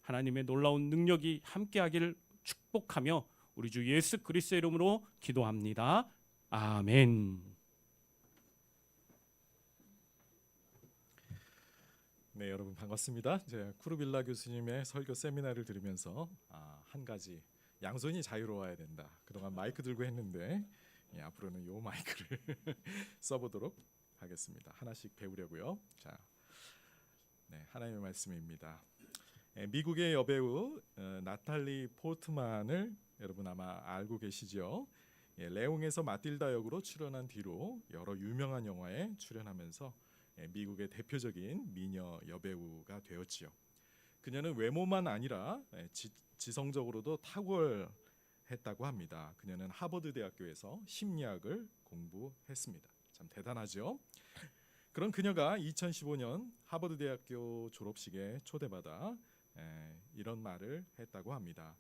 하나님의 놀라운 능력이 함께하기를 축복하며 우리 주 예수 그리스도의 이름으로 기도합니다. 아멘. 네, 여러분 반갑습니다. 이제 쿠르빌라 교수님의 설교 세미나를 들으면서 한 가지 양손이 자유로워야 된다. 그동안 마이크 들고 했는데 앞으로는 요 마이크를 써보도록 하겠습니다. 하나씩 배우려고요. 자, 네, 하나님의 말씀입니다. 미국의 여배우 나탈리 포트만을 여러분 아마 알고 계시죠? 레옹에서 마틸다 역으로 출연한 뒤로 여러 유명한 영화에 출연하면서 미국의 대표적인 미녀 여배우가 되었지요. 그녀는 외모만 아니라 지성적으로도 탁월했다고 합니다. 그녀는 하버드 대학교에서 심리학을 공부했습니다. 참 대단하죠? 그런 그녀가 2015년 하버드 대학교 졸업식에 초대받아 이런 말을 했다고 합니다.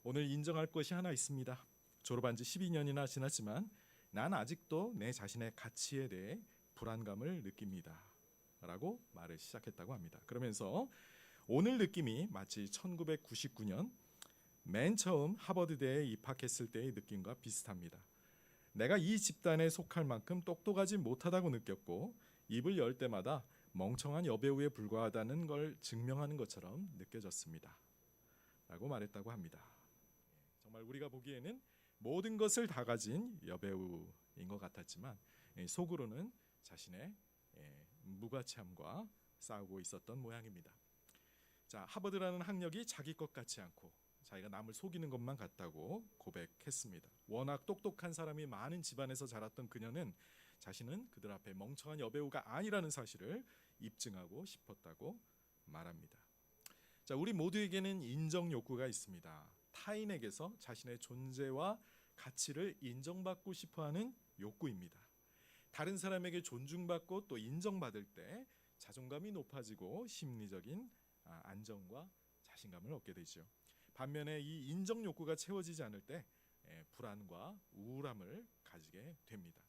오늘 인정할 것이 하나 있습니다. 졸업한 지 12년이나 지났지만 난 아직도 내 자신의 가치에 대해 불안감을 느낍니다. 라고 말을 시작했다고 합니다. 그러면서 오늘 느낌이 마치 1999년 맨 처음 하버드대에 입학했을 때의 느낌과 비슷합니다. 내가 이 집단에 속할 만큼 똑똑하지 못하다고 느꼈고 입을 열 때마다 멍청한 여배우에 불과하다는 걸 증명하는 것처럼 느껴졌습니다. 라고 말했다고 합니다. 정말 우리가 보기에는 모든 것을 다 가진 여배우인 것 같았지만 속으로는 자신의 무가치함과 싸우고 있었던 모양입니다. 자, 하버드라는 학력이 자기 것 같지 않고 자기가 남을 속이는 것만 같다고 고백했습니다. 워낙 똑똑한 사람이 많은 집안에서 자랐던 그녀는 자신은 그들 앞에 멍청한 여배우가 아니라는 사실을 입증하고 싶었다고 말합니다. 자, 우리 모두에게는 인정 욕구가 있습니다. 타인에게서 자신의 존재와 가치를 인정받고 싶어하는 욕구입니다. 다른 사람에게 존중받고 또 인정받을 때 자존감이 높아지고 심리적인 안정과 자신감을 얻게 되죠. 반면에 이 인정 욕구가 채워지지 않을 때 불안과 우울함을 가지게 됩니다.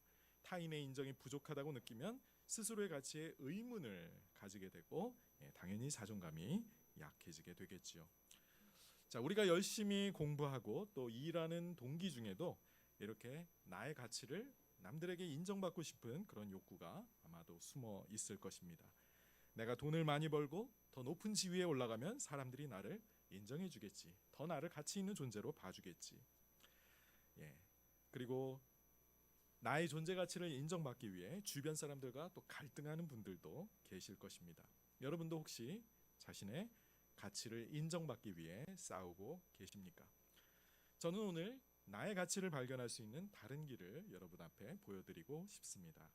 타인의 인정이 부족하다고 느끼면 스스로의 가치에 의문을 가지게 되고 당연히 자존감이 약해지게 되겠지요. 자, 우리가 열심히 공부하고 또 일하는 동기 중에도 이렇게 나의 가치를 남들에게 인정받고 싶은 그런 욕구가 아마도 숨어 있을 것입니다. 내가 돈을 많이 벌고 더 높은 지위에 올라가면 사람들이 나를 인정해 주겠지. 더 나를 가치 있는 존재로 봐주겠지. 그리고 나의 존재 가치를 인정받기 위해 주변 사람들과 또 갈등하는 분들도 계실 것입니다. 여러분도 혹시 자신의 가치를 인정받기 위해 싸우고 계십니까? 저는 오늘 나의 가치를 발견할 수 있는 다른 길을 여러분 앞에 보여드리고 싶습니다.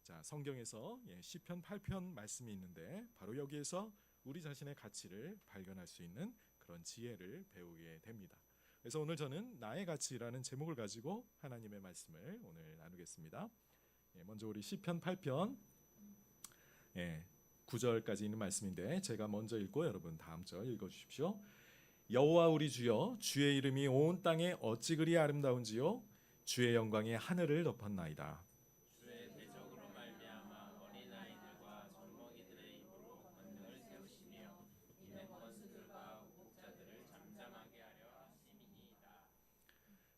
자, 성경에서 시편 8편 말씀이 있는데 바로 여기에서 우리 자신의 가치를 발견할 수 있는 그런 지혜를 배우게 됩니다. 그래서 오늘 저는 나의 가치라는 제목을 가지고 하나님의 말씀을 오늘 나누겠습니다. 먼저 우리 시편 8편 9절까지 있는 말씀인데 제가 먼저 읽고 여러분 다음 절 읽어주십시오. 여호와 우리 주여, 주의 이름이 온 땅에 어찌 그리 아름다운지요. 주의 영광이 하늘을 덮었나이다. 주의 대적으로 말미암아 어린아이들과 젖먹이들의 입으로 권능을 세우시며 이는 원수들과 우복자들을 잠잠하게 하려 하심이니이다.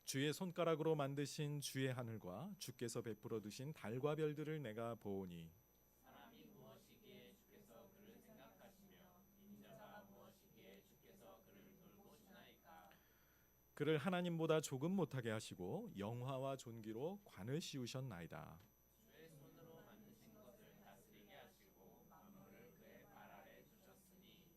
주의 손가락으로 만드신 주의 하늘과 주께서 베풀어 두신 달과 별들을 내가 보오니 사람이 무엇이기에 주께서 그를 생각하시며 인자가 무엇이기에 주께서 그를 돌보시나이까. 그를 하나님보다 조금 못하게 하시고 영화와 존귀로 관을 씌우셨나이다. 주의 손으로 만드신 것을 다스리게 하시고 만물을 그의 발 아래 두셨으니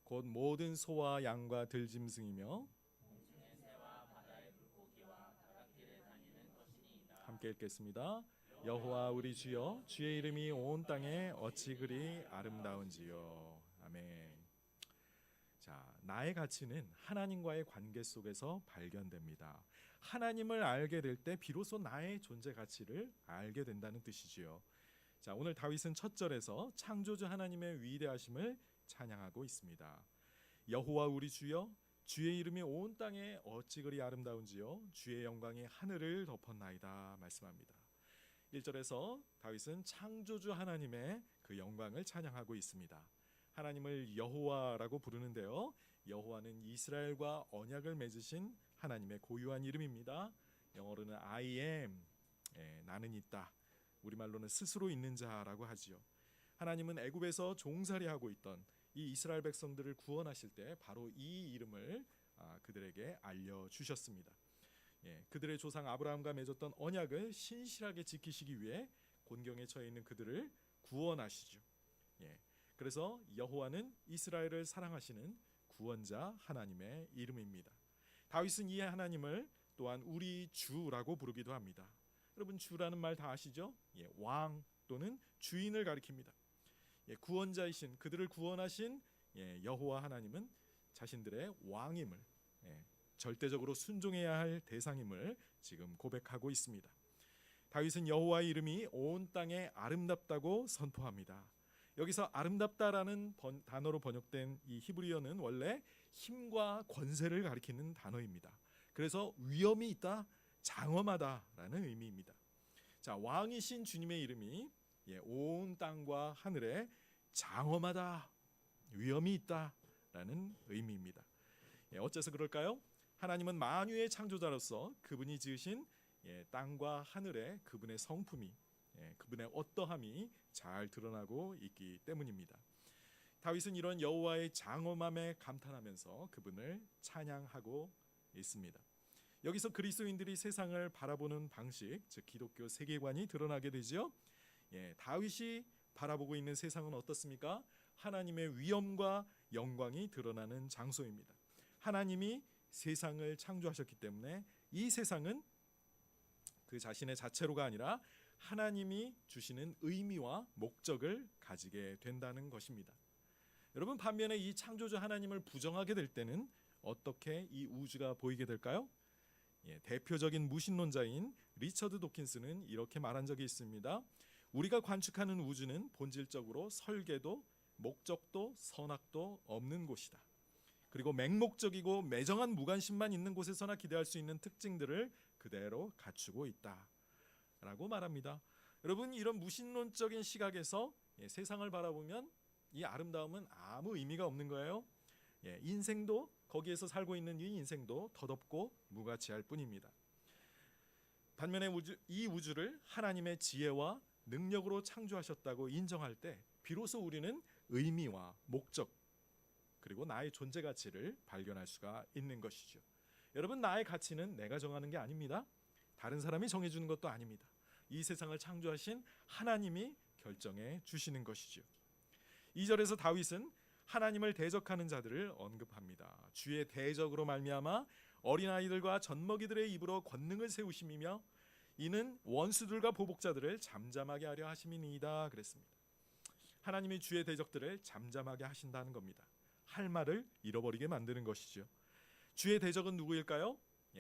곧 모든 소와 양과 들짐승이며 공중의 새와 바다의 물고기와 바닷길에 다니는 것이니이다. 함께 읽겠습니다. 여호와 우리 주여, 주의 이름이 온 땅에 어찌 그리 아름다운지요. 아멘. 자, 나의 가치는 하나님과의 관계 속에서 발견됩니다. 하나님을 알게 될 때 비로소 나의 존재 가치를 알게 된다는 뜻이지요. 자, 오늘 다윗은 첫 절에서 창조주 하나님의 위대하심을 찬양하고 있습니다. 여호와 우리 주여, 주의 이름이 온 땅에 어찌 그리 아름다운지요. 주의 영광이 하늘을 덮었나이다 말씀합니다. 1절에서 다윗은 창조주 하나님의 그 영광을 찬양하고 있습니다. 하나님을 여호와라고 부르는데요. 여호와는 이스라엘과 언약을 맺으신 하나님의 고유한 이름입니다. 영어로는 I am, 나는 있다. 우리말로는 스스로 있는 자라고 하지요. 하나님은 애굽에서 종살이하고 있던 이 이스라엘 백성들을 구원하실 때 바로 이 이름을 그들에게 알려주셨습니다. 그들의 조상 아브라함과 맺었던 언약을 신실하게 지키시기 위해 곤경에 처해 있는 그들을 구원하시죠. 그래서 여호와는 이스라엘을 사랑하시는 구원자 하나님의 이름입니다. 다윗은 이 하나님을 또한 우리 주라고 부르기도 합니다. 여러분, 주라는 말 다 아시죠? 왕 또는 주인을 가리킵니다. 구원자이신, 그들을 구원하신 여호와 하나님은 자신들의 왕임을, 절대적으로 순종해야 할 대상임을 지금 고백하고 있습니다. 다윗은 여호와의 이름이 온 땅에 아름답다고 선포합니다. 여기서 아름답다라는 단어로 번역된 이 히브리어는 원래 힘과 권세를 가리키는 단어입니다. 그래서 위엄이 있다, 장엄하다라는 의미입니다. 자, 왕이신 주님의 이름이 온 땅과 하늘에 장엄하다, 위엄이 있다라는 의미입니다. 어째서 그럴까요? 하나님은 만유의 창조자로서 그분이 지으신 땅과 하늘에 그분의 성품이, 그분의 어떠함이 잘 드러나고 있기 때문입니다. 다윗은 이런 여호와의 장엄함에 감탄하면서 그분을 찬양하고 있습니다. 여기서 그리스도인들이 세상을 바라보는 방식, 즉 기독교 세계관이 드러나게 되죠. 다윗이 바라보고 있는 세상은 어떻습니까? 하나님의 위엄과 영광이 드러나는 장소입니다. 하나님이 세상을 창조하셨기 때문에 이 세상은 그 자신의 자체로가 아니라 하나님이 주시는 의미와 목적을 가지게 된다는 것입니다. 여러분, 반면에 이 창조주 하나님을 부정하게 될 때는 어떻게 이 우주가 보이게 될까요? 대표적인 무신론자인 리처드 도킨스는 이렇게 말한 적이 있습니다. 우리가 관측하는 우주는 본질적으로 설계도, 목적도, 선악도 없는 곳이다. 그리고 맹목적이고 매정한 무관심만 있는 곳에서나 기대할 수 있는 특징들을 그대로 갖추고 있다 라고 말합니다. 여러분, 이런 무신론적인 시각에서 세상을 바라보면 이 아름다움은 아무 의미가 없는 거예요. 인생도, 거기에서 살고 있는 이 인생도 덧없고 무가치할 뿐입니다. 반면에 이 우주를 하나님의 지혜와 능력으로 창조하셨다고 인정할 때 비로소 우리는 의미와 목적, 그리고 나의 존재 가치를 발견할 수가 있는 것이죠. 여러분, 나의 가치는 내가 정하는 게 아닙니다. 다른 사람이 정해주는 것도 아닙니다. 이 세상을 창조하신 하나님이 결정해 주시는 것이죠. 2절에서 다윗은 하나님을 대적하는 자들을 언급합니다. 주의 대적으로 말미암아 어린아이들과 젖먹이들의 입으로 권능을 세우심이며 이는 원수들과 보복자들을 잠잠하게 하려 하심이니이다 그랬습니다. 하나님이 주의 대적들을 잠잠하게 하신다는 겁니다. 할 말을 잃어버리게 만드는 것이죠. 주의 대적은 누구일까요?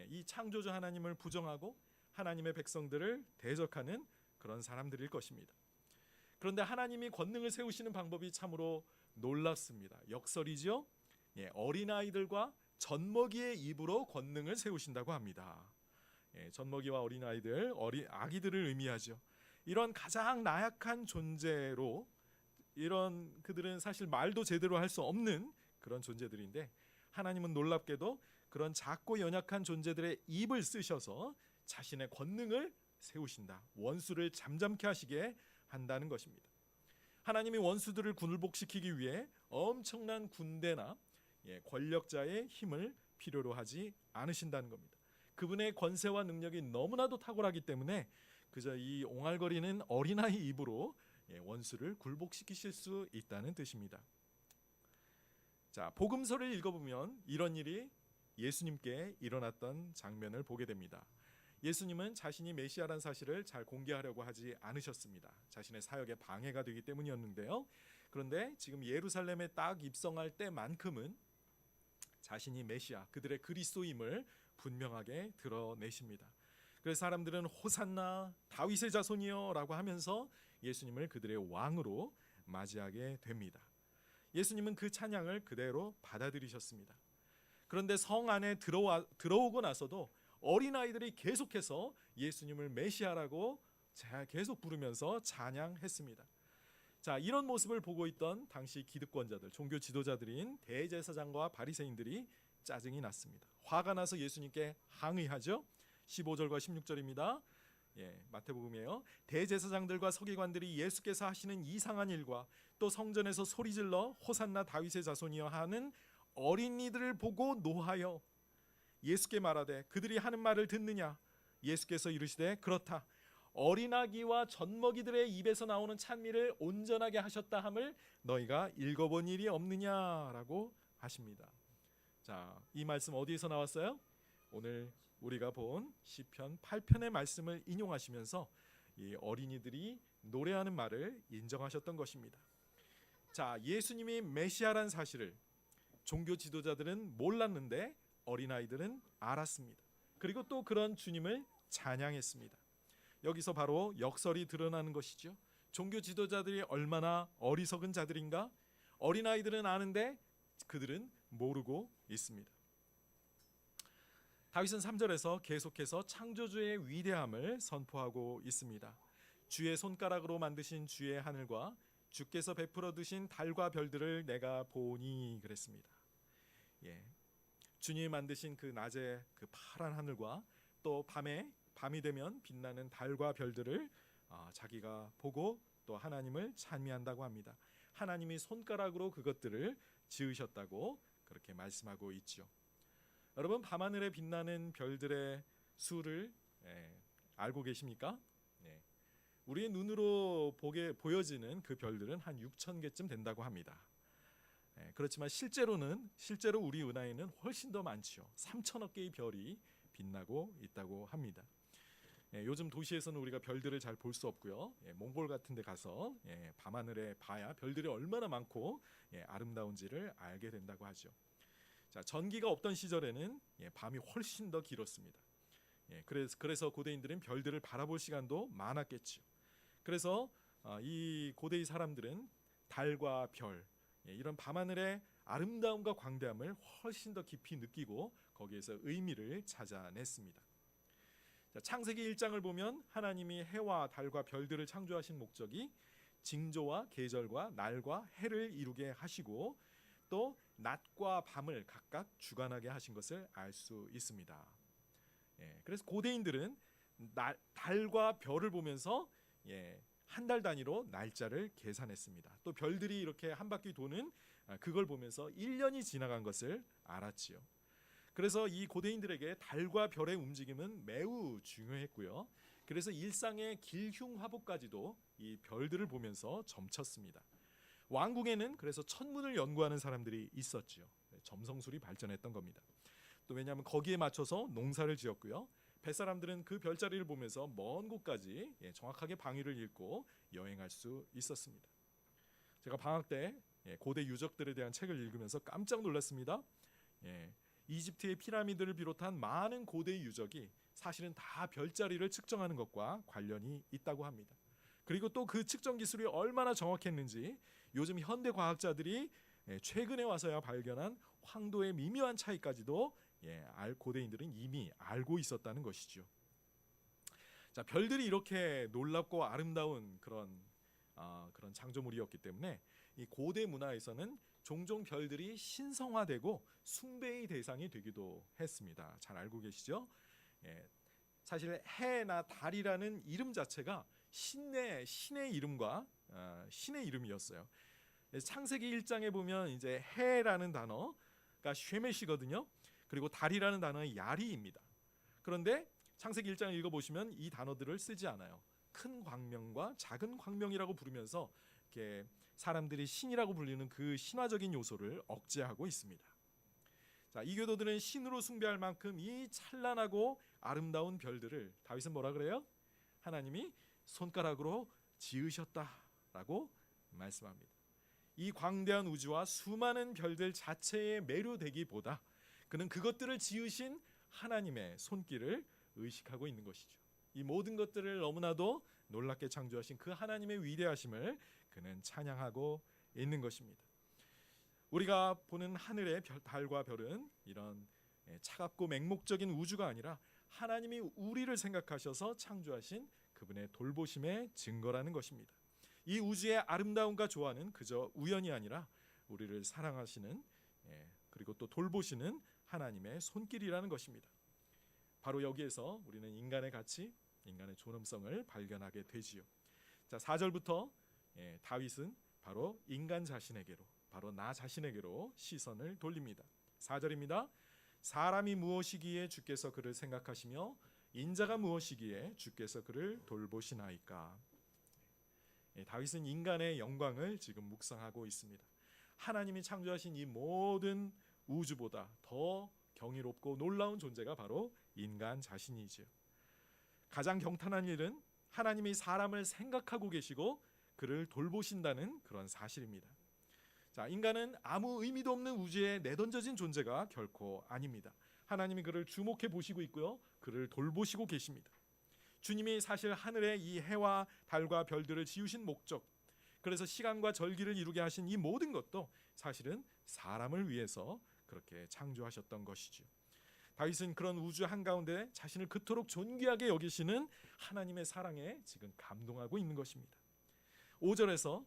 이 창조주 하나님을 부정하고 하나님의 백성들을 대적하는 그런 사람들일 것입니다. 그런데 하나님이 권능을 세우시는 방법이 참으로 놀랍습니다. 역설이죠. 어린아이들과 젖먹이의 입으로 권능을 세우신다고 합니다. 젖먹이와 어린아이들, 아기들을 의미하죠. 이런 가장 나약한 존재로, 이런 그들은 사실 말도 제대로 할 수 없는 그런 존재들인데 하나님은 놀랍게도 그런 작고 연약한 존재들의 입을 쓰셔서 자신의 권능을 세우신다. 원수를 잠잠케 하시게 한다는 것입니다. 하나님이 원수들을 굴복시키기 위해 엄청난 군대나 권력자의 힘을 필요로 하지 않으신다는 겁니다. 그분의 권세와 능력이 너무나도 탁월하기 때문에 그저 이 옹알거리는 어린아이 입으로 원수를 굴복시키실 수 있다는 뜻입니다. 자, 복음서를 읽어보면 이런 일이 예수님께 일어났던 장면을 보게 됩니다. 예수님은 자신이 메시아란 사실을 잘 공개하려고 하지 않으셨습니다. 자신의 사역에 방해가 되기 때문이었는데요. 그런데 지금 예루살렘에 딱 입성할 때만큼은 자신이 메시아, 그들의 그리스도임을 분명하게 드러내십니다. 그래서 사람들은 호산나 다윗의 자손이여 라고 하면서 예수님을 그들의 왕으로 맞이하게 됩니다. 예수님은 그 찬양을 그대로 받아들이셨습니다. 그런데 성 안에 들어오고 나서도 어린아이들이 계속해서 예수님을 메시아라고 계속 부르면서 찬양했습니다. 자, 이런 모습을 보고 있던 당시 기득권자들, 종교 지도자들인 대제사장과 바리새인들이 짜증이 났습니다. 화가 나서 예수님께 항의하죠. 15절과 16절입니다. 마태복음이에요. 대제사장들과 서기관들이 예수께서 하시는 이상한 일과 또 성전에서 소리질러 호산나 다윗의 자손이여 하는 어린이들을 보고 노하여 예수께 말하되 그들이 하는 말을 듣느냐? 예수께서 이르시되 그렇다. 어린아기와 젖먹이들의 입에서 나오는 찬미를 온전하게 하셨다 함을 너희가 읽어본 일이 없느냐라고 하십니다. 자, 이 말씀 어디에서 나왔어요? 오늘 우리가 본 시편 8편의 말씀을 인용하시면서 이 어린이들이 노래하는 말을 인정하셨던 것입니다. 자, 예수님이 메시아란 사실을 종교 지도자들은 몰랐는데 어린아이들은 알았습니다. 그리고 또 그런 주님을 찬양했습니다. 여기서 바로 역설이 드러나는 것이죠. 종교 지도자들이 얼마나 어리석은 자들인가? 어린아이들은 아는데 그들은 모르고 있습니다. 다윗은 3절에서 계속해서 창조주의 위대함을 선포하고 있습니다. 주의 손가락으로 만드신 주의 하늘과 주께서 베풀어 두신 달과 별들을 내가 보니 그랬습니다. 주님이 만드신 그 낮의 그 파란 하늘과 또 밤이 되면 빛나는 달과 별들을 자기가 보고 또 하나님을 찬미한다고 합니다. 하나님이 손가락으로 그것들을 지으셨다고 그렇게 말씀하고 있죠. 여러분, 밤하늘에 빛나는 별들의 수를 알고 계십니까? 우리의 눈으로 보여지는 그 별들은 한 6천 개쯤 된다고 합니다. 그렇지만 실제로 우리 은하에는 훨씬 더 많죠. 3천억 개의 별이 빛나고 있다고 합니다. 요즘 도시에서는 우리가 별들을 잘 볼 수 없고요. 몽골 같은 데 가서 밤하늘에 봐야 별들이 얼마나 많고 아름다운지를 알게 된다고 하죠. 자, 전기가 없던 시절에는 밤이 훨씬 더 길었습니다. 그래서 고대인들은 별들을 바라볼 시간도 많았겠죠. 그래서 이 고대의 사람들은 달과 별, 이런 밤하늘의 아름다움과 광대함을 훨씬 더 깊이 느끼고 거기에서 의미를 찾아냈습니다. 자, 창세기 1장을 보면 하나님이 해와 달과 별들을 창조하신 목적이 징조와 계절과 날과 해를 이루게 하시고 또 낮과 밤을 각각 주관하게 하신 것을 알 수 있습니다. 그래서 고대인들은 달과 별을 보면서 한 달 단위로 날짜를 계산했습니다. 또 별들이 이렇게 한 바퀴 도는 그걸 보면서 1년이 지나간 것을 알았지요. 그래서 이 고대인들에게 달과 별의 움직임은 매우 중요했고요. 그래서 일상의 길흉화복까지도 이 별들을 보면서 점쳤습니다. 왕궁에는 그래서 천문을 연구하는 사람들이 있었죠. 점성술이 발전했던 겁니다. 또 왜냐하면 거기에 맞춰서 농사를 지었고요. 뱃사람들은 그 별자리를 보면서 먼 곳까지 정확하게 방위를 읽고 여행할 수 있었습니다. 제가 방학 때 고대 유적들에 대한 책을 읽으면서 깜짝 놀랐습니다. 이집트의 피라미드를 비롯한 많은 고대 유적이 사실은 다 별자리를 측정하는 것과 관련이 있다고 합니다. 그리고 또 그 측정 기술이 얼마나 정확했는지 요즘 현대 과학자들이 최근에 와서야 발견한 황도의 미묘한 차이까지도 고대인들은 이미 알고 있었다는 것이죠. 자, 별들이 이렇게 놀랍고 아름다운 그런 창조물이었기 때문에 이 고대 문화에서는 종종 별들이 신성화되고 숭배의 대상이 되기도 했습니다. 잘 알고 계시죠? 사실 해나 달이라는 이름 자체가 신의 이름과 신의 이름이었어요. 창세기 1장에 보면 이제 해라는 단어가 쉐메시거든요. 그리고 달이라는 단어는 야리입니다. 그런데 창세기 1장을 읽어보시면 이 단어들을 쓰지 않아요. 큰 광명과 작은 광명이라고 부르면서 이렇게 사람들이 신이라고 불리는 그 신화적인 요소를 억제하고 있습니다. 자, 이교도들은 신으로 숭배할 만큼 이 찬란하고 아름다운 별들을 다윗은 뭐라 그래요? 하나님이 손가락으로 지으셨다라고 말씀합니다. 이 광대한 우주와 수많은 별들 자체에 매료되기보다 그는 그것들을 지으신 하나님의 손길을 의식하고 있는 것이죠. 이 모든 것들을 너무나도 놀랍게 창조하신 그 하나님의 위대하심을 그는 찬양하고 있는 것입니다. 우리가 보는 하늘의 달과 별은 이런 차갑고 맹목적인 우주가 아니라 하나님이 우리를 생각하셔서 창조하신 그분의 돌보심의 증거라는 것입니다. 이 우주의 아름다움과 조화는 그저 우연이 아니라 우리를 사랑하시는 그리고 또 돌보시는 하나님의 손길이라는 것입니다. 바로 여기에서 우리는 인간의 가치, 인간의 존엄성을 발견하게 되지요. 자, 4절부터 다윗은 바로 인간 자신에게로, 바로 나 자신에게로 시선을 돌립니다. 4절입니다. 사람이 무엇이기에 주께서 그를 생각하시며 인자가 무엇이기에 주께서 그를 돌보시나이까. 다윗은 인간의 영광을 지금 묵상하고 있습니다. 하나님이 창조하신 이 모든 우주보다 더 경이롭고 놀라운 존재가 바로 인간 자신이지요. 가장 경탄한 일은 하나님이 사람을 생각하고 계시고 그를 돌보신다는 그런 사실입니다. 자, 인간은 아무 의미도 없는 우주에 내던져진 존재가 결코 아닙니다. 하나님이 그를 주목해 보시고 있고요, 그를 돌보시고 계십니다. 주님이 사실 하늘의 이 해와 달과 별들을 지으신 목적, 그래서 시간과 절기를 이루게 하신 이 모든 것도 사실은 사람을 위해서 그렇게 창조하셨던 것이죠. 다윗은 그런 우주 한가운데 자신을 그토록 존귀하게 여기시는 하나님의 사랑에 지금 감동하고 있는 것입니다. 5절에서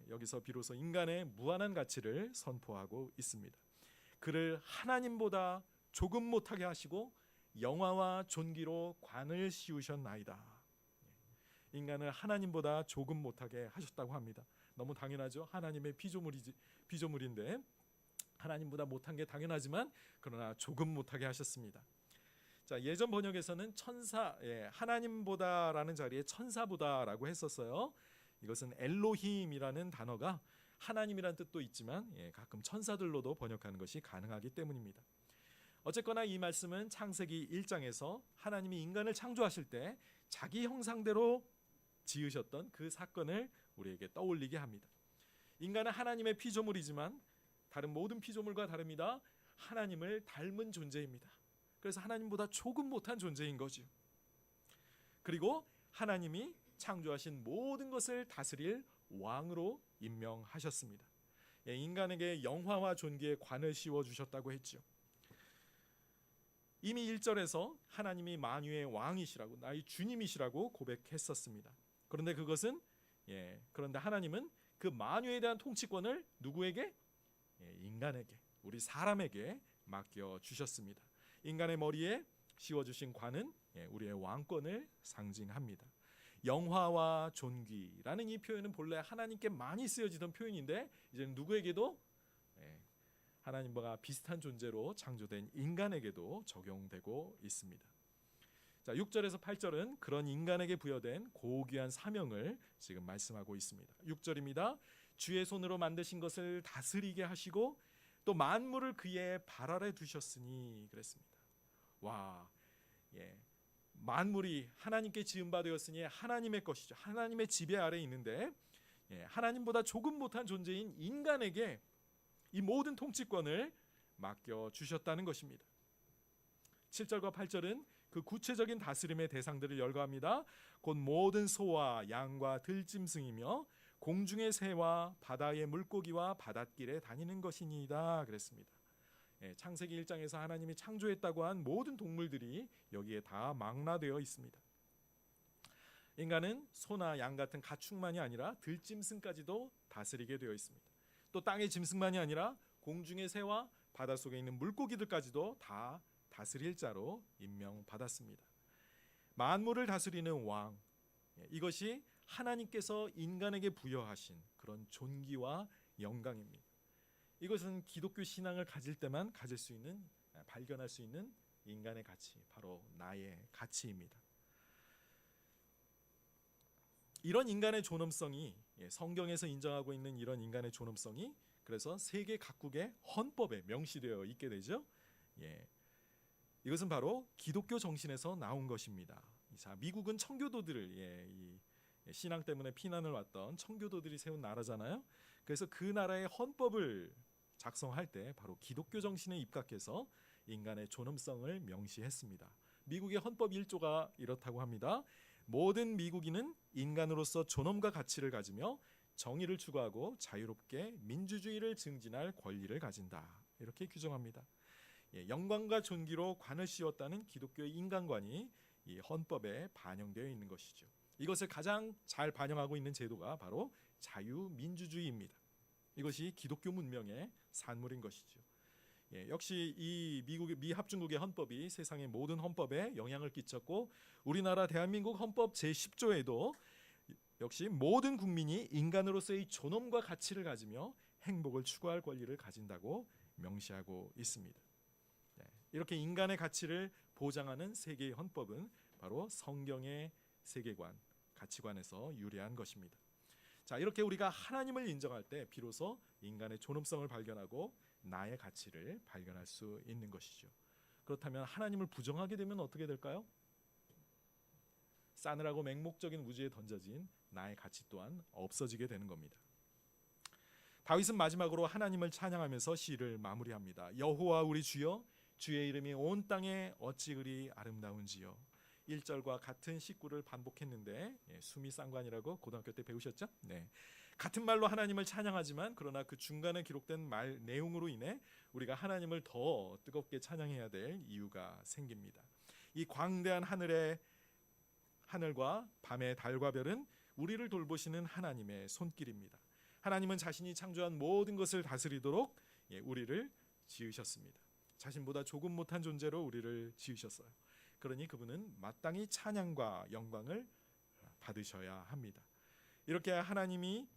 여기서 비로소 인간의 무한한 가치를 선포하고 있습니다. 그를 하나님보다 조금 못하게 하시고 영화와 존귀로 관을 씌우셨나이다. 인간을 하나님보다 조금 못하게 하셨다고 합니다. 너무 당연하죠. 하나님의 피조물인데 하나님보다 못한 게 당연하지만 그러나 조금 못하게 하셨습니다. 자, 예전 번역에서는 천사, 하나님보다라는 자리에 천사보다라고 했었어요. 이것은 엘로힘이라는 단어가 하나님이란 뜻도 있지만 가끔 천사들로도 번역하는 것이 가능하기 때문입니다. 어쨌거나 이 말씀은 창세기 1장에서 하나님이 인간을 창조하실 때 자기 형상대로 지으셨던 그 사건을 우리에게 떠올리게 합니다. 인간은 하나님의 피조물이지만 다른 모든 피조물과 다릅니다. 하나님을 닮은 존재입니다. 그래서 하나님보다 조금 못한 존재인 거죠. 그리고 하나님이 창조하신 모든 것을 다스릴 왕으로 임명하셨습니다. 인간에게 영화와 존귀의 관을 씌워주셨다고 했죠. 이미 1절에서 하나님이 만유의 왕이시라고, 나의 주님이시라고 고백했었습니다. 그런데 그런데 하나님은 그 만유에 대한 통치권을 누구에게? 인간에게, 우리 사람에게 맡겨주셨습니다. 인간의 머리에 씌워주신 관은 우리의 왕권을 상징합니다. 영화와 존귀라는 이 표현은 본래 하나님께 많이 쓰여지던 표현인데 이제는 누구에게도 하나님과 비슷한 존재로 창조된 인간에게도 적용되고 있습니다. 자, 6절에서 8절은 그런 인간에게 부여된 고귀한 사명을 지금 말씀하고 있습니다. 6절입니다. 주의 손으로 만드신 것을 다스리게 하시고 또 만물을 그의 발 아래 두셨으니 그랬습니다. 와, 만물이 하나님께 지은 바 되었으니 하나님의 것이죠. 하나님의 지배 아래 있는데 하나님보다 조금 못한 존재인 인간에게 이 모든 통치권을 맡겨주셨다는 것입니다. 7절과 8절은 그 구체적인 다스림의 대상들을 열거합니다. 곧 모든 소와 양과 들짐승이며 공중의 새와 바다의 물고기와 바닷길에 다니는 것이니이다 그랬습니다. 창세기 1장에서 하나님이 창조했다고 한 모든 동물들이 여기에 다 망라되어 있습니다. 인간은 소나 양 같은 가축만이 아니라 들짐승까지도 다스리게 되어 있습니다. 또 땅의 짐승만이 아니라 공중의 새와 바닷속에 있는 물고기들까지도 다 다스릴 자로 임명받았습니다. 만물을 다스리는 왕, 이것이 하나님께서 인간에게 부여하신 그런 존귀와 영광입니다. 이것은 기독교 신앙을 가질 때만 가질 수 있는, 발견할 수 있는 인간의 가치, 바로 나의 가치입니다. 이런 인간의 존엄성이, 성경에서 인정하고 있는 이런 인간의 존엄성이 그래서 세계 각국의 헌법에 명시되어 있게 되죠. 이것은 바로 기독교 정신에서 나온 것입니다. 자, 미국은 청교도들을 이 신앙 때문에 피난을 왔던 청교도들이 세운 나라잖아요. 그래서 그 나라의 헌법을 작성할 때 바로 기독교 정신에 입각해서 인간의 존엄성을 명시했습니다. 미국의 헌법 1조가 이렇다고 합니다. 모든 미국인은 인간으로서 존엄과 가치를 가지며 정의를 추구하고 자유롭게 민주주의를 증진할 권리를 가진다. 이렇게 규정합니다. 영광과 존귀로 관을 씌웠다는 기독교의 인간관이 이 헌법에 반영되어 있는 것이죠. 이것을 가장 잘 반영하고 있는 제도가 바로 자유민주주의입니다. 이것이 기독교 문명의 산물인 것이죠. 역시 이 미 합중국의 헌법이 세상의 모든 헌법에 영향을 끼쳤고 우리나라 대한민국 헌법 제10조에도 역시 모든 국민이 인간으로서의 존엄과 가치를 가지며 행복을 추구할 권리를 가진다고 명시하고 있습니다. 이렇게 인간의 가치를 보장하는 세계의 헌법은 바로 성경의 세계관, 가치관에서 유래한 것입니다. 자, 이렇게 우리가 하나님을 인정할 때 비로소 인간의 존엄성을 발견하고 나의 가치를 발견할 수 있는 것이죠. 그렇다면 하나님을 부정하게 되면 어떻게 될까요? 싸늘하고 맹목적인 우주에 던져진 나의 가치 또한 없어지게 되는 겁니다. 다윗은 마지막으로 하나님을 찬양하면서 시를 마무리합니다. 여호와 우리 주여, 주의 이름이 온 땅에 어찌 그리 아름다운지요. 1절과 같은 식구를 반복했는데 수미 쌍관이라고 고등학교 때 배우셨죠? 네. 같은 말로 하나님을 찬양하지만 그러나 그 중간에 기록된 말 내용으로 인해 우리가 하나님을 더 뜨겁게 찬양해야 될 이유가 생깁니다. 이 광대한 하늘과 밤의 달과 별은 우리를 돌보시는 하나님의 손길입니다. 하나님은 자신이 창조한 모든 것을 다스리도록 우리를 지으셨습니다. 자신보다 조금 못한 존재로 우리를 지으셨어요. 그러니 그분은 마땅히 찬양과 영광을 받으셔야 합니다. 이렇게 하나님이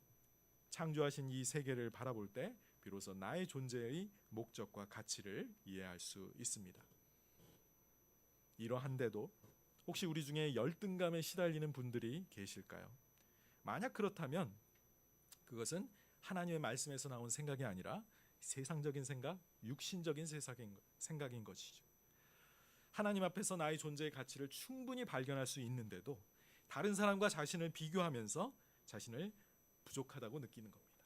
창조하신 이 세계를 바라볼 때 비로소 나의 존재의 목적과 가치를 이해할 수 있습니다. 이러한데도 혹시 우리 중에 열등감에 시달리는 분들이 계실까요? 만약 그렇다면 그것은 하나님의 말씀에서 나온 생각이 아니라 세상적인 생각, 육신적인 생각인 것이죠. 하나님 앞에서 나의 존재의 가치를 충분히 발견할 수 있는데도 다른 사람과 자신을 비교하면서 자신을 부족하다고 느끼는 겁니다.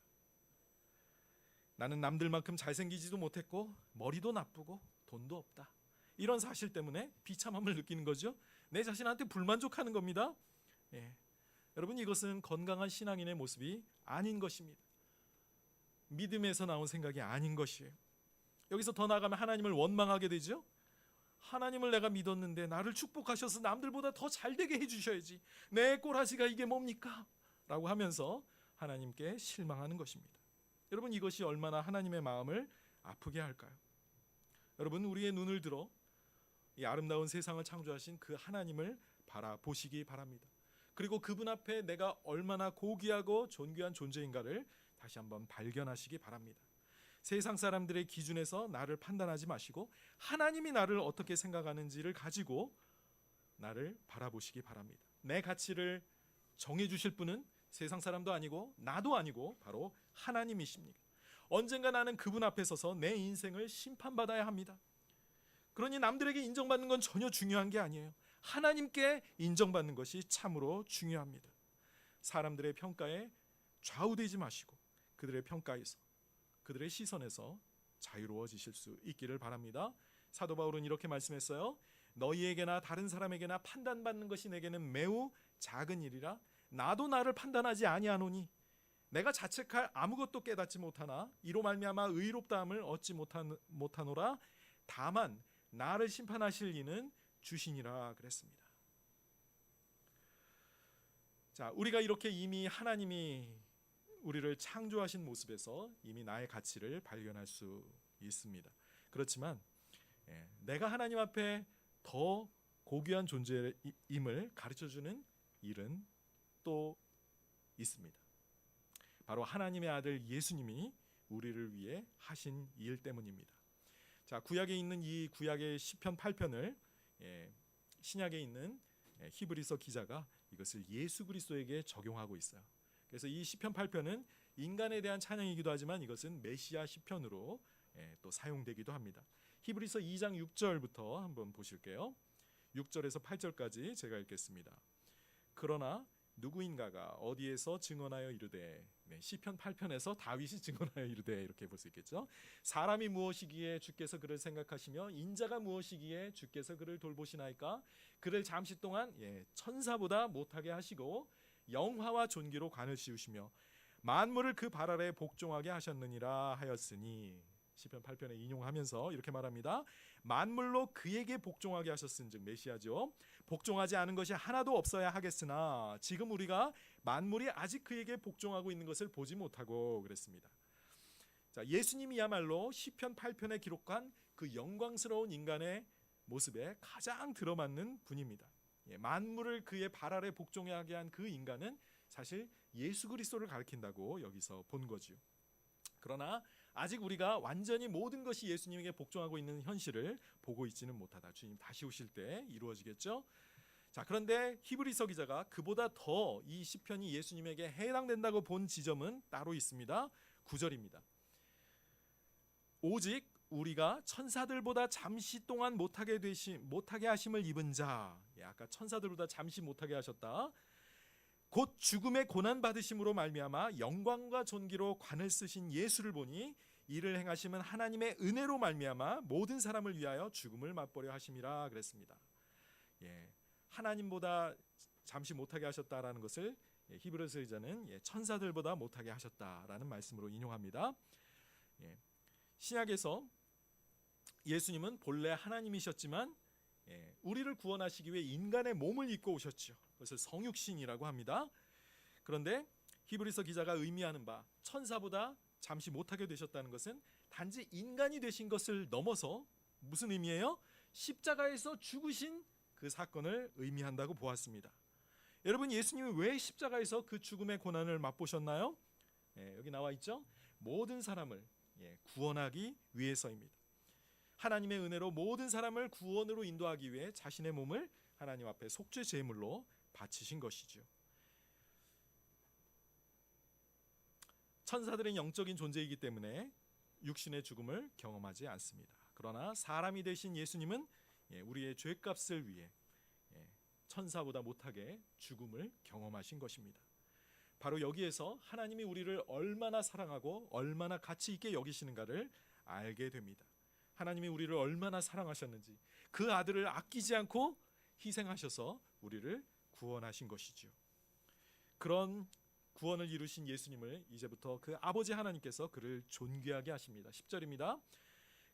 나는 남들만큼 잘생기지도 못했고 머리도 나쁘고 돈도 없다. 이런 사실 때문에 비참함을 느끼는 거죠. 내 자신한테 불만족하는 겁니다. 여러분, 이것은 건강한 신앙인의 모습이 아닌 것입니다. 믿음에서 나온 생각이 아닌 것이에요. 여기서 더 나아가면 하나님을 원망하게 되죠. 하나님을 내가 믿었는데 나를 축복하셔서 남들보다 더 잘되게 해주셔야지. 내 꼬라지가 이게 뭡니까? 라고 하면서 하나님께 실망하는 것입니다. 여러분, 이것이 얼마나 하나님의 마음을 아프게 할까요? 여러분, 우리의 눈을 들어 이 아름다운 세상을 창조하신 그 하나님을 바라보시기 바랍니다. 그리고 그분 앞에 내가 얼마나 고귀하고 존귀한 존재인가를 다시 한번 발견하시기 바랍니다. 세상 사람들의 기준에서 나를 판단하지 마시고 하나님이 나를 어떻게 생각하는지를 가지고 나를 바라보시기 바랍니다. 내 가치를 정해주실 분은 세상 사람도 아니고 나도 아니고 바로 하나님이십니다. 언젠가 나는 그분 앞에 서서 내 인생을 심판받아야 합니다. 그러니 남들에게 인정받는 건 전혀 중요한 게 아니에요. 하나님께 인정받는 것이 참으로 중요합니다. 사람들의 평가에 좌우되지 마시고 그들의 평가에서, 그들의 시선에서 자유로워지실 수 있기를 바랍니다. 사도 바울은 이렇게 말씀했어요. 너희에게나 다른 사람에게나 판단받는 것이 내게는 매우 작은 일이라 나도 나를 판단하지 아니하노니 내가 자책할 아무것도 깨닫지 못하나 이로 말미암아 의롭다함을 얻지 못하노라. 다만 나를 심판하실 이는 주시니라 그랬습니다. 자, 우리가 이렇게 이미 하나님이 우리를 창조하신 모습에서 이미 나의 가치를 발견할 수 있습니다. 그렇지만 내가 하나님 앞에 더 고귀한 존재임을 가르쳐주는 일은 또 있습니다. 바로 하나님의 아들 예수님이 우리를 위해 하신 일 때문입니다. 자, 구약에 있는 이 구약의 시편 8편을 신약에 있는 히브리서 기자가 이것을 예수 그리스도에게 적용하고 있어요. 그래서 이 시편 8편은 인간에 대한 찬양이기도 하지만 이것은 메시아 시편으로 또 사용되기도 합니다. 히브리서 2장 6절부터 한번 보실게요. 6절에서 8절까지 제가 읽겠습니다. 그러나 누구인가가 어디에서 증언하여 이르되, 시편 8편에서 다윗이 증언하여 이르되 이렇게 볼 수 있겠죠. 사람이 무엇이기에 주께서 그를 생각하시며 인자가 무엇이기에 주께서 그를 돌보시나이까. 그를 잠시 동안 천사보다 못하게 하시고 영화와 존귀로 관을 씌우시며 만물을 그 발 아래 복종하게 하셨느니라 하였으니. 시편 8편에 인용하면서 이렇게 말합니다. 만물로 그에게 복종하게 하셨은즉, 메시아죠. 복종하지 않은 것이 하나도 없어야 하겠으나 지금 우리가 만물이 아직 그에게 복종하고 있는 것을 보지 못하고 그랬습니다. 자, 예수님이야말로 시편 8편에 기록한 그 영광스러운 인간의 모습에 가장 들어맞는 분입니다. 만물을 그의 발 아래 복종하게 한 그 인간은 사실 예수 그리스도를 가리킨다고 여기서 본 거지요. 그러나 아직 우리가 완전히 모든 것이 예수님에게 복종하고 있는 현실을 보고 있지는 못하다. 주님 다시 오실 때 이루어지겠죠. 자, 그런데 히브리서 기자가 그보다 더 이 시편이 예수님에게 해당된다고 본 지점은 따로 있습니다. 9절입니다. 오직 우리가 천사들보다 잠시 동안 못하게 하심을 입은 자, 아까 천사들보다 잠시 못하게 하셨다. 곧 죽음의 고난 받으심으로 말미암아 영광과 존귀로 관을 쓰신 예수를 보니 이를 행하심은 하나님의 은혜로 말미암아 모든 사람을 위하여 죽음을 맛보려 하심이라 그랬습니다. 하나님보다 잠시 못하게 하셨다라는 것을 히브리서 기자는 천사들보다 못하게 하셨다라는 말씀으로 인용합니다. 신약에서 예수님은 본래 하나님이셨지만 우리를 구원하시기 위해 인간의 몸을 입고 오셨죠. 그것을 성육신이라고 합니다. 그런데 히브리서 기자가 의미하는 바 천사보다 잠시 못하게 되셨다는 것은 단지 인간이 되신 것을 넘어서 무슨 의미예요? 십자가에서 죽으신 그 사건을 의미한다고 보았습니다. 여러분, 예수님이 왜 십자가에서 그 죽음의 고난을 맛보셨나요? 여기 나와 있죠. 모든 사람을 구원하기 위해서입니다. 하나님의 은혜로 모든 사람을 구원으로 인도하기 위해 자신의 몸을 하나님 앞에 속죄 제물로 바치신 것이죠. 천사들은 영적인 존재이기 때문에 육신의 죽음을 경험하지 않습니다. 그러나 사람이 되신 예수님은 우리의 죄값을 위해 천사보다 못하게 죽음을 경험하신 것입니다. 바로 여기에서 하나님이 우리를 얼마나 사랑하고 얼마나 가치 있게 여기시는가를 알게 됩니다. 하나님이 우리를 얼마나 사랑하셨는지, 그 아들을 아끼지 않고 희생하셔서 우리를 구원하신 것이죠. 그런 구원을 이루신 예수님을 이제부터 그 아버지 하나님께서 그를 존귀하게 하십니다. 10절입니다.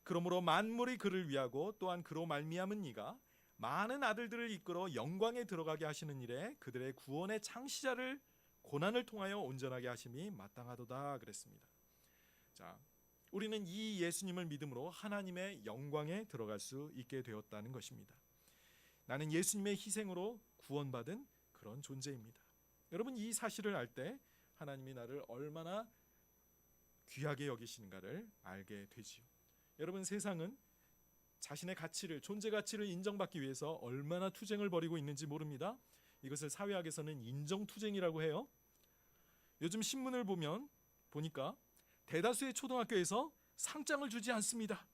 그러므로 만물이 그를 위하고 또한 그로 말미암은 이가 많은 아들들을 이끌어 영광에 들어가게 하시는 일에 그들의 구원의 창시자를 고난을 통하여 온전하게 하심이 마땅하도다 그랬습니다. 자, 우리는 이 예수님을 믿음으로 하나님의 영광에 들어갈 수 있게 되었다는 것입니다. 나는 예수님의 희생으로 구원받은 그런 존재입니다. 여러분, 이 사실을 알 때 하나님이 나를 얼마나 귀하게 여기시는가를 알게 되지요. 여러분, 세상은 자신의 가치를, 존재 가치를 인정받기 위해서 얼마나 투쟁을 벌이고 있는지 모릅니다. 이것을 사회학에서는 인정투쟁이라고 해요. 요즘 신문을 보니까 대다수의 초등학교에서 상장을 주지 않습니다.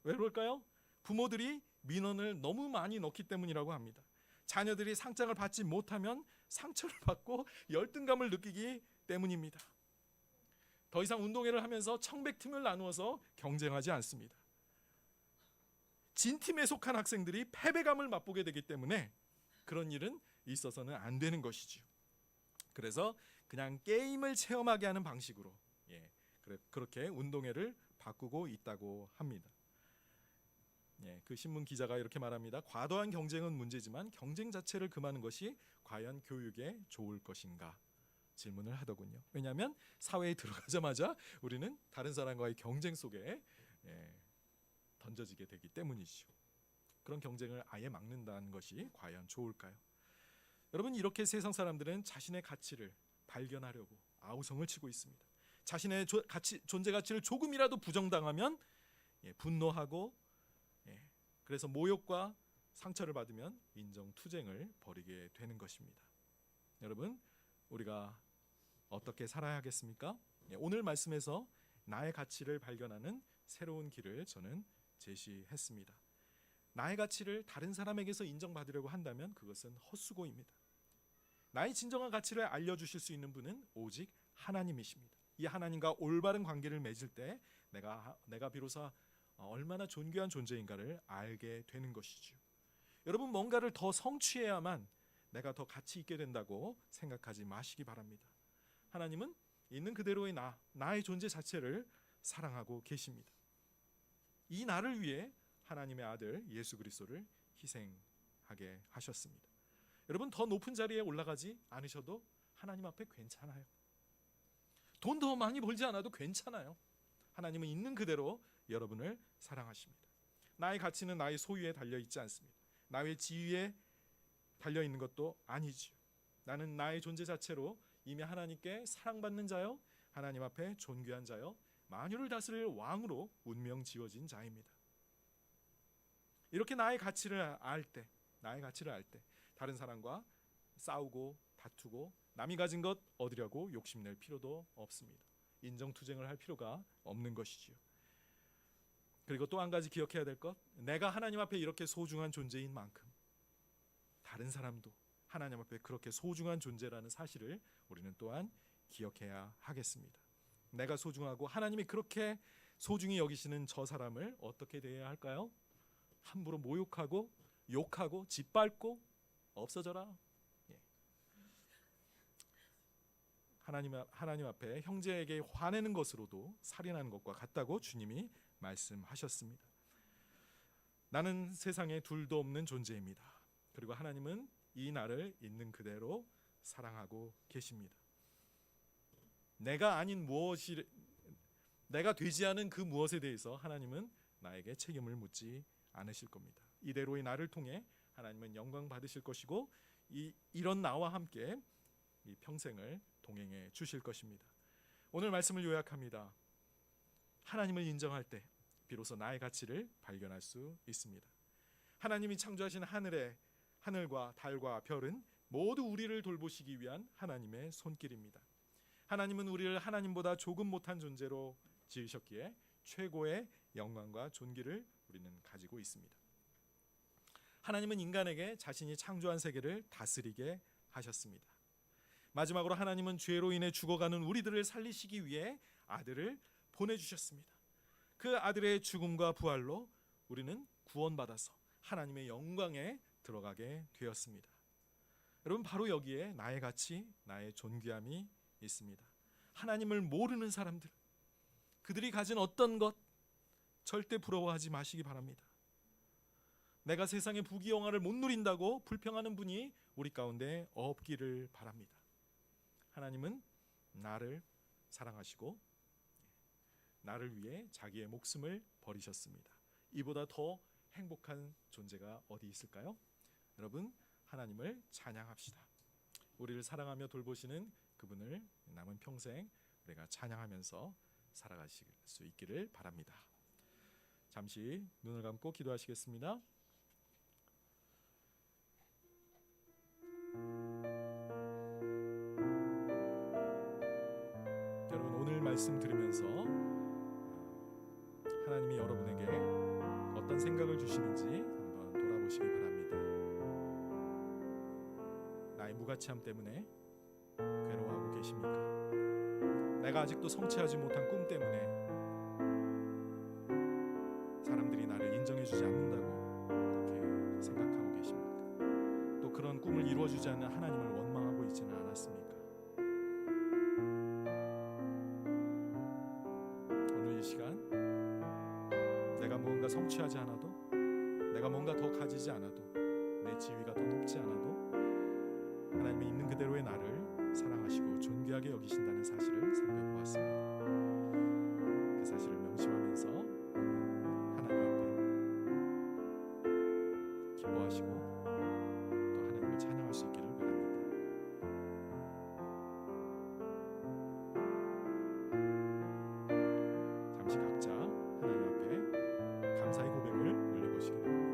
왜 그럴까요? 부모들이 민원을 너무 많이 넣기 때문이라고 합니다. 자녀들이 상장을 받지 못하면 상처를 받고 열등감을 느끼기 때문입니다. 더 이상 운동회를 하면서 청백팀을 나누어서 경쟁하지 않습니다. 진 팀에 속한 학생들이 패배감을 맛보게 되기 때문에 그런 일은 있어서는 안 되는 것이죠. 그래서 그냥 게임을 체험하게 하는 방식으로 그렇게 운동회를 바꾸고 있다고 합니다. 그 신문 기자가 이렇게 말합니다. 과도한 경쟁은 문제지만 경쟁 자체를 금하는 것이 과연 교육에 좋을 것인가 질문을 하더군요. 왜냐하면 사회에 들어가자마자 우리는 다른 사람과의 경쟁 속에 던져지게 되기 때문이죠. 그런 경쟁을 아예 막는다는 것이 과연 좋을까요? 여러분, 이렇게 세상 사람들은 자신의 가치를 발견하려고 아우성을 치고 있습니다. 자신의 존재 가치를 조금이라도 부정당하면 분노하고 그래서 모욕과 상처를 받으면 인정투쟁을 벌이게 되는 것입니다. 여러분, 우리가 어떻게 살아야 하겠습니까? 오늘 말씀에서 나의 가치를 발견하는 새로운 길을 저는 제시했습니다. 나의 가치를 다른 사람에게서 인정받으려고 한다면 그것은 헛수고입니다. 나의 진정한 가치를 알려주실 수 있는 분은 오직 하나님이십니다. 이 하나님과 올바른 관계를 맺을 때 내가 비로소 얼마나 존귀한 존재인가를 알게 되는 것이죠. 여러분, 뭔가를 더 성취해야만 내가 더 가치 있게 된다고 생각하지 마시기 바랍니다. 하나님은 있는 그대로의 나의 존재 자체를 사랑하고 계십니다. 이 나를 위해 하나님의 아들 예수 그리스도를 희생하게 하셨습니다. 여러분, 더 높은 자리에 올라가지 않으셔도 하나님 앞에 괜찮아요. 돈 더 많이 벌지 않아도 괜찮아요. 하나님은 있는 그대로 여러분을 사랑하십니다. 나의 가치는 나의 소유에 달려있지 않습니다. 나의 지위에 달려있는 것도 아니지요. 나는 나의 존재 자체로 이미 하나님께 사랑받는 자요, 하나님 앞에 존귀한 자요, 만유를 다스릴 왕으로 운명 지어진 자입니다. 이렇게 나의 가치를 알 때 다른 사람과 싸우고 다투고 남이 가진 것 얻으려고 욕심낼 필요도 없습니다. 인정투쟁을 할 필요가 없는 것이지요. 그리고 또 한 가지 기억해야 될 것, 내가 하나님 앞에 이렇게 소중한 존재인 만큼 다른 사람도 하나님 앞에 그렇게 소중한 존재라는 사실을 우리는 또한 기억해야 하겠습니다. 내가 소중하고 하나님이 그렇게 소중히 여기시는 저 사람을 어떻게 대해야 할까요? 함부로 모욕하고 욕하고 짓밟고 없어져라. 하나님 앞에 형제에게 화내는 것으로도 살인하는 것과 같다고 주님이 말씀하셨습니다. 나는 세상에 둘도 없는 존재입니다. 그리고 하나님은 이 나를 있는 그대로 사랑하고 계십니다. 내가 되지 않은 그 무엇에 대해서 하나님은 나에게 책임을 묻지 않으실 겁니다. 이대로의 나를 통해 하나님은 영광 받으실 것이고 이런 나와 함께 이 평생을 동행해 주실 것입니다. 오늘 말씀을 요약합니다. 하나님을 인정할 때 비로소 나의 가치를 발견할 수 있습니다. 하나님이 창조하신 하늘과 달과 별은 모두 우리를 돌보시기 위한 하나님의 손길입니다. 하나님은 우리를 하나님보다 조금 못한 존재로 지으셨기에 최고의 영광과 존귀를 우리는 가지고 있습니다. 하나님은 인간에게 자신이 창조한 세계를 다스리게 하셨습니다. 마지막으로 하나님은 죄로 인해 죽어가는 우리들을 살리시기 위해 아들을 보내주셨습니다. 그 아들의 죽음과 부활로 우리는 구원받아서 하나님의 영광에 들어가게 되었습니다. 여러분, 바로 여기에 나의 가치, 나의 존귀함이 있습니다. 하나님을 모르는 사람들, 그들이 가진 어떤 것 절대 부러워하지 마시기 바랍니다. 내가 세상의 부귀영화를 못 누린다고 불평하는 분이 우리 가운데 없기를 바랍니다. 하나님은 나를 사랑하시고 나를 위해 자기의 목숨을 버리셨습니다. 이보다 더 행복한 존재가 어디 있을까요? 여러분, 하나님을 찬양합시다. 우리를 사랑하며 돌보시는 그분을 남은 평생 우리가 찬양하면서 살아가실 수 있기를 바랍니다. 잠시 눈을 감고 기도하시겠습니다. 여러분, 오늘 말씀 들으면서 하나님이 여러분에게 어떤 생각을 주시는지 한번 돌아보시기 바랍니다. 나의 무가치함 때문에 괴로워하고 계십니까? 내가 아직도 성취하지 못한 꿈 때문에 사람들이 나를 인정해주지 않는다고 그렇게 생각하고 계십니까? 또 그런 꿈을 이루어주지 않는 하나님을 원망하고 있지는 않았습니까? 오늘 이 시간 내가 무언가 성취하지 않아도, 내가 뭔가 더 가지지 않아도, 내 지위가 더 높지 않아도 하나님이 있는 그대로의 나를 사랑하시고 존귀하게 여기신다는 사실을 살펴보았습니다. 그 사실을 명심하면서 하나님 앞에 기뻐하시고 또 하나님을 찬양할 수 있기를 바랍니다. 잠시 각자 하나님 앞에 감사의 고백을 올려보시기 바랍니다.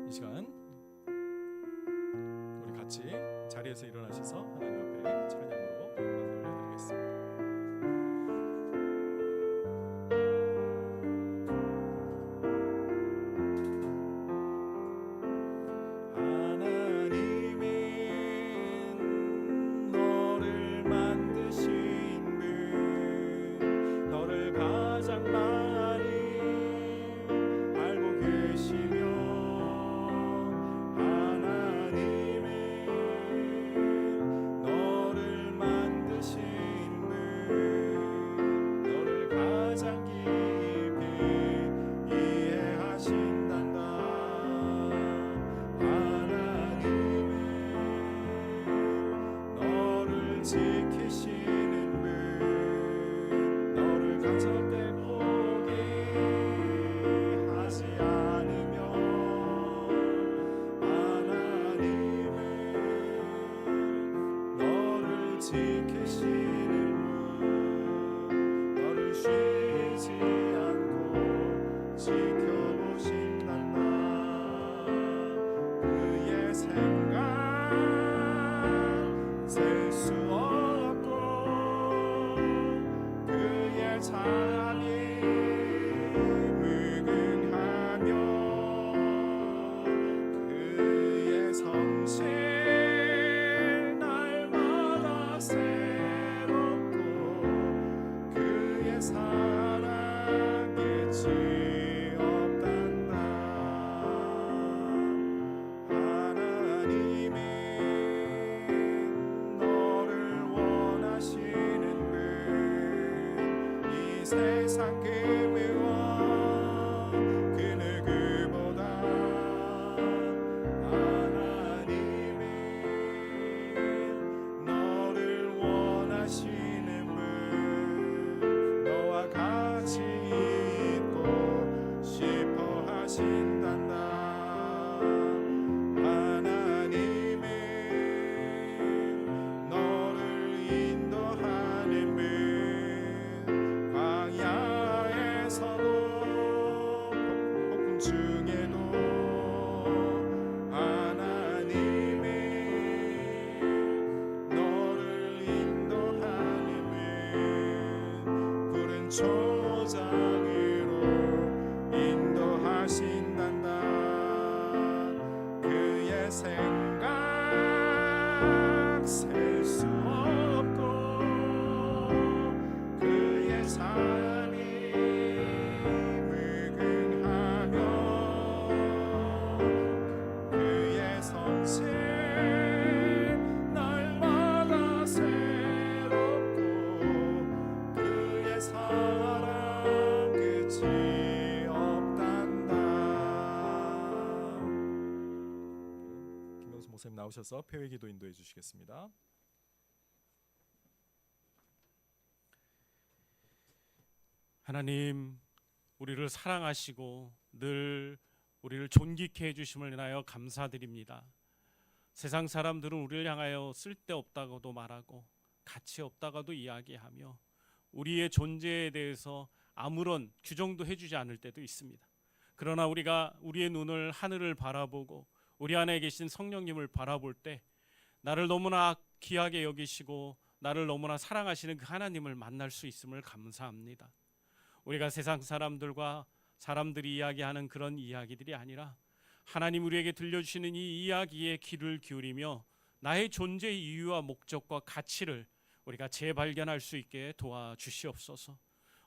이 시간 우리 같이 자리에서 일어나셔서 하나님 앞에 찬양으로 영광 돌려드리겠습니다. 지키시는 분 너를 쉬지 않고 지켜보신단다. 그의 생각 셀 수 없고 그의 자비 무궁하며 그의 성실 날마다 새롭고 그의 사랑 끝이 없단다. 하나님은 너를 원하시는 분 이 세상 그 무엇 그 누구보다 하나님은 너를 원하시는 분 너와 같이 있고 싶어 하신단다. 하나님은 너를 인도하는 분 광야에서도 폭풍 중에도 하나님은 너를 인도하는 분 푸른 초장으로 인도하신단다. 그의 생각 셀 수 없고 그의 삶이 무궁하며 그의 성실 날마다 새롭고 그의 사랑 끝이 없단다. 김명수 목사님 나오셔서 폐회기도 인도해 주시겠습니다. 하나님, 우리를 사랑하시고 늘 우리를 존귀케 해주심을 인하여 감사드립니다. 세상 사람들은 우리를 향하여 쓸데없다고도 말하고 가치 없다고도 이야기하며 우리의 존재에 대해서 아무런 규정도 해주지 않을 때도 있습니다. 그러나 우리가 우리의 눈을 하늘을 바라보고 우리 안에 계신 성령님을 바라볼 때 나를 너무나 귀하게 여기시고 나를 너무나 사랑하시는 그 하나님을 만날 수 있음을 감사합니다. 우리가 세상 사람들이 이야기하는 그런 이야기들이 아니라 하나님 우리에게 들려주시는 이 이야기에 귀를 기울이며 나의 존재의 이유와 목적과 가치를 우리가 재발견할 수 있게 도와주시옵소서.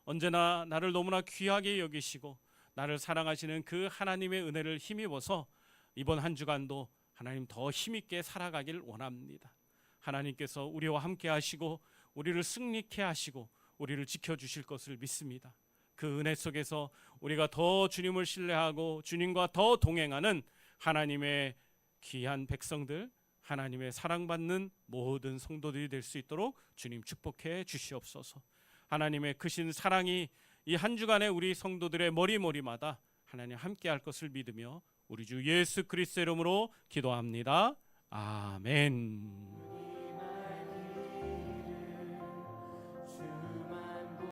언제나 나를 너무나 귀하게 여기시고 나를 사랑하시는 그 하나님의 은혜를 힘입어서 이번 한 주간도 하나님 더 힘있게 살아가길 원합니다. 하나님께서 우리와 함께 하시고 우리를 승리케 하시고 우리를 지켜주실 것을 믿습니다. 그 은혜 속에서 우리가 더 주님을 신뢰하고 주님과 더 동행하는 하나님의 귀한 백성들, 하나님의 사랑받는 모든 성도들이 될 수 있도록 주님 축복해 주시옵소서. 하나님의 크신 사랑이 이 한 주간의 우리 성도들의 머리마다 하나님 함께할 것을 믿으며 우리 주 예수 그리스도의 이름으로 기도합니다. 아멘.